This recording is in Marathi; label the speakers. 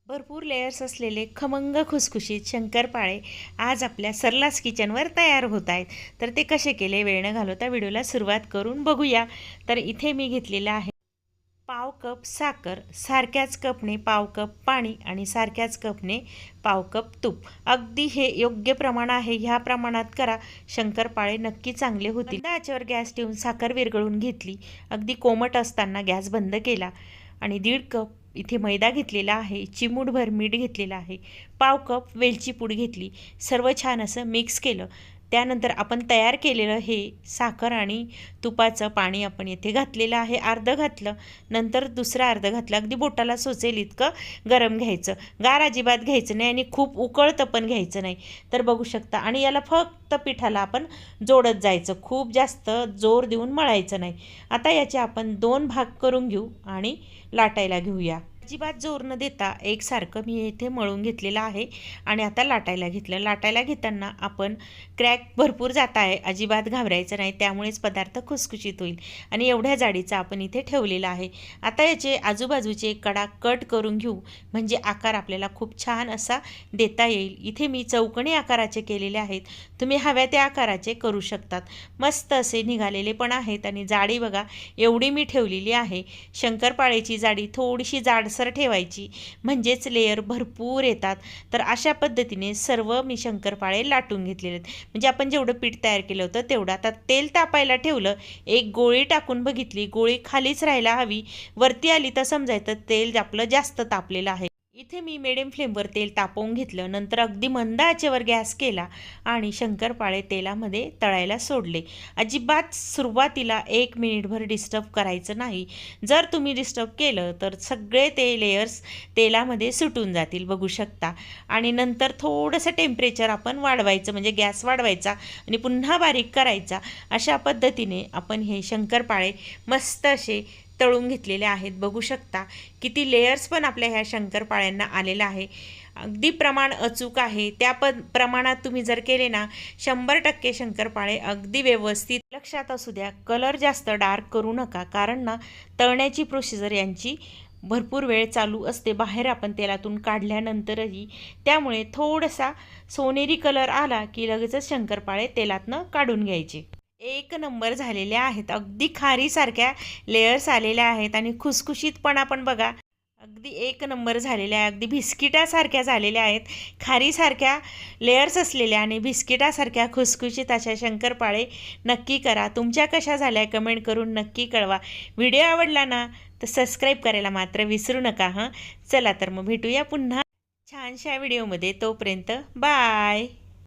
Speaker 1: भरपूर लेयर्स असलेले खमंग खुसखुशीत शंकरपाळे आज आपल्या सरलास किचनवर तयार होत आहेत. तर ते कसे केले वेळ न घालवता व्हिडिओला सुरुवात करून बघूया. तर इथे मी घेतलेला आहे पाव कप साखर, सारख्याच कपने पाव कप पाणी आणि सारख्याच कपने पाव कप तूप. अगदी हे योग्य प्रमाण आहे. ह्या प्रमाणात करा, शंकरपाळे नक्की चांगले होतील. मंद आचेवर गॅस ठेवून साखर विरघळून घेतली. अगदी कोमट असताना गॅस बंद केला आणि 1.5 कप इथे मैदा घेतलेला आहे, चिमूटभर मीठ घेतलेलं आहे, पाव कप वेलची पूड घेतली. सर्व छान असं मिक्स केलं. त्यानंतर आपण तयार केलेलं हे साखर आणि तुपाचं पाणी आपण येथे घातलेलं आहे. अर्धं घातलं, नंतर दुसरं अर्धं घातलं. अगदी बोटाला सोचेल इतकं गरम घ्यायचं, गार अजिबात घ्यायचं नाही आणि खूप उकळतं पण घ्यायचं नाही. तर बघू शकता. आणि याला फक्त पिठाला आपण जोडत जायचं, खूप जास्त जोर देऊन मळायचं नाही. आता याचे आपण 2 भाग करून घेऊ आणि लाटायला घेऊया. अजिबात जोर न देता एकसारखं मी इथे मळून घेतलेलं आहे आणि आता लाटायला घेतलं. लाटायला घेताना आपण क्रॅक भरपूर जात आहे, अजिबात घाबरायचं नाही, त्यामुळेच पदार्थ खुसखुशीत होईल. आणि एवढ्या जाडीचा आपण इथे ठेवलेला आहे. आता याचे आजूबाजूचे कडा कट करून घेऊ, म्हणजे आकार आपल्याला खूप छान असा देता येईल. इथे मी चौकोनी आकाराचे केलेले आहेत, तुम्ही हव्या त्या आकाराचे करू शकतात. मस्त असे निघालेले पण आहेत. आणि जाडी बघा एवढी मी ठेवलेली आहे. शंकरपाळेची जाडी थोडीशी जाड ठेवायची, म्हणजेच लेयर भरपूर येतात. तर अशा पद्धतीने सर्व मी शंकरपाळे लाटून घेतलेले आहेत. म्हणजे आपण जेवढं पीठ तयार केलं होतं तेवढं. आता तेल तापायला ठेवलं, एक गोळी टाकून बघितली, गोळी खालीच राहायला हवी, वरती आली तर समजायचं तेल आपलं जास्त तापलेलं आहे. इथे मी मिडियम फ्लेमवर तेल तापवून घेतलं, नंतर अगदी मंद आचेवर गॅस केला आणि शंकरपाळे तेलामध्ये तळायला सोडले. अजिबात सुरुवातीला 1 मिनिटभर डिस्टर्ब करायचं नाही. जर तुम्ही डिस्टर्ब केलं तर सगळे ते लेयर्स तेलामध्ये सुटून जातील, बघू शकता. आणि नंतर थोडंसं टेम्परेचर आपण वाढवायचं, म्हणजे गॅस वाढवायचा आणि पुन्हा बारीक करायचा. अशा पद्धतीने आपण हे शंकरपाळे मस्त असे तळून घेतलेले आहेत. बघू शकता किती लेयर्स पण आपल्या ह्या शंकरपाळ्यांना आलेलं आहे. अगदी प्रमाण अचूक आहे. त्या प्रमाणात तुम्ही जर केले ना, 100% शंकरपाळे अगदी व्यवस्थित. लक्षात असू द्या, कलर जास्त डार्क करू नका, कारण ना तळण्याची प्रोसिजर यांची भरपूर वेळ चालू असते बाहेर आपण तेलातून काढल्यानंतरही. त्यामुळे थोडासा सोनेरी कलर आला की लगेचच शंकरपाळे तेलातनं काढून घ्यायचे. 1 नंबर झालेले आहेत. अगदी खारीसारख्या लेयर्स आलेल्या आहेत आणि खुसखुशीतपणा पण बघा अगदी 1 नंबर झालेल्या आहे. अगदी बिस्किटासारख्या झालेल्या आहेत. खारीसारख्या लेयर्स असलेल्या आणि बिस्किटासारख्या खुसखुशीत अशा शंकरपाळे नक्की करा. तुमच्या कशा झाल्या कमेंट करून नक्की कळवा. व्हिडिओ आवडला ना तर सबस्क्राईब करायला मात्र विसरू नका चला तर मग भेटूया पुन्हा छानशा व्हिडिओमध्ये. तोपर्यंत बाय.